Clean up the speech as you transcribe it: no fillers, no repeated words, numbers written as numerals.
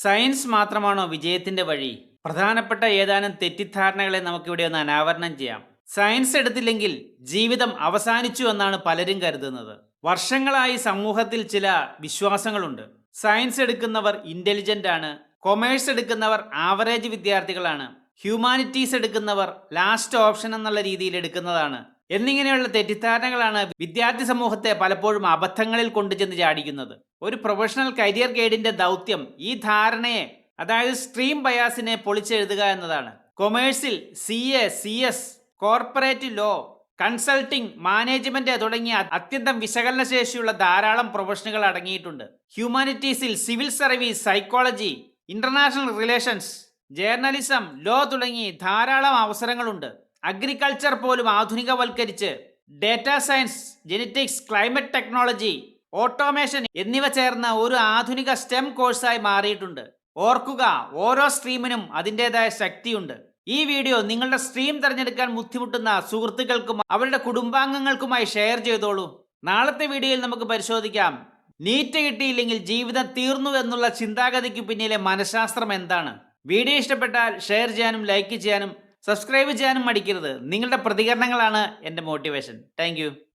Science മാത്രമാണോ വിജയത്തിന്റെ വഴി? പ്രധാനപ്പെട്ട ഏതാനും തെറ്റിദ്ധാരണകളെ നമുക്കിവിടെ ഒന്ന് അനാവരണം ചെയ്യാം. സയൻസ് എടുത്തില്ലെങ്കിൽ ജീവിതം അവസാനിച്ചു എന്നാണ് പലരും കരുതുന്നത്. വർഷങ്ങളായി സമൂഹത്തിൽ ചില വിശ്വാസങ്ങളുണ്ട്. സയൻസ് എടുക്കുന്നവർ ഇന്റലിജന്റ് ആണ്, കൊമേഴ്സ് എടുക്കുന്നവർ ആവറേജ് വിദ്യാർത്ഥികളാണ്, ഹ്യൂമാനിറ്റീസ് എടുക്കുന്നവർ ലാസ്റ്റ് ഓപ്ഷൻ എന്നുള്ള രീതിയിൽ എടുക്കുന്നതാണ് എന്നിങ്ങനെയുള്ള തെറ്റിദ്ധാരണകളാണ് വിദ്യാർത്ഥി സമൂഹത്തെ പലപ്പോഴും അബദ്ധങ്ങളിൽ കൊണ്ടുചെന്ന് ചാടിക്കുന്നത്. ഒരു പ്രൊഫഷണൽ കരിയർ ഗൈഡിന്റെ ദൗത്യം ഈ ധാരണയെ, അതായത് സ്ട്രീം ബയാസിനെ പൊളിച്ചെഴുതുക എന്നതാണ്. കൊമേഴ്സിൽ CA, CS, corporate law, consulting, management തുടങ്ങിയ അത്യന്തം വിശകലന ശേഷിയുള്ള ധാരാളം പ്രൊഫഷനുകൾ അടങ്ങിയിട്ടുണ്ട്. ഹ്യൂമാനിറ്റീസിൽ civil service, psychology, international relations, journalism, law തുടങ്ങി ധാരാളം അവസരങ്ങളുണ്ട്. അഗ്രികൾച്ചർ പോലും ആധുനികവൽക്കരിച്ച് data science, genetics, climate technology, automation എന്നിവ ചേർന്ന ഒരു ആധുനിക സ്റ്റെം കോഴ്സായി മാറിയിട്ടുണ്ട്. ഓർക്കുക, ഓരോ സ്ട്രീമിനും അതിൻ്റെതായ ശക്തിയുണ്ട്. ഈ വീഡിയോ നിങ്ങളുടെ സ്ട്രീം തിരഞ്ഞെടുക്കാൻ ബുദ്ധിമുട്ടുന്ന സുഹൃത്തുക്കൾക്കും അവരുടെ കുടുംബാംഗങ്ങൾക്കുമായി ഷെയർ ചെയ്തോളൂ. നാളത്തെ വീഡിയോയിൽ നമുക്ക് പരിശോധിക്കാം, നീറ്റ് കിട്ടിയില്ലെങ്കിൽ ജീവിതം തീർന്നു എന്നുള്ള ചിന്താഗതിക്ക് പിന്നിലെ മനഃശാസ്ത്രം എന്താണ്. വീഡിയോ ഇഷ്ടപ്പെട്ടാൽ ഷെയർ ചെയ്യാനും ലൈക്ക് ചെയ്യാനും സബ്സ്ക്രൈബ് ചെയ്യാനും മടിക്കരുത്. നിങ്ങളുടെ പ്രതികരണങ്ങളാണ് എൻ്റെ മോട്ടിവേഷൻ. താങ്ക്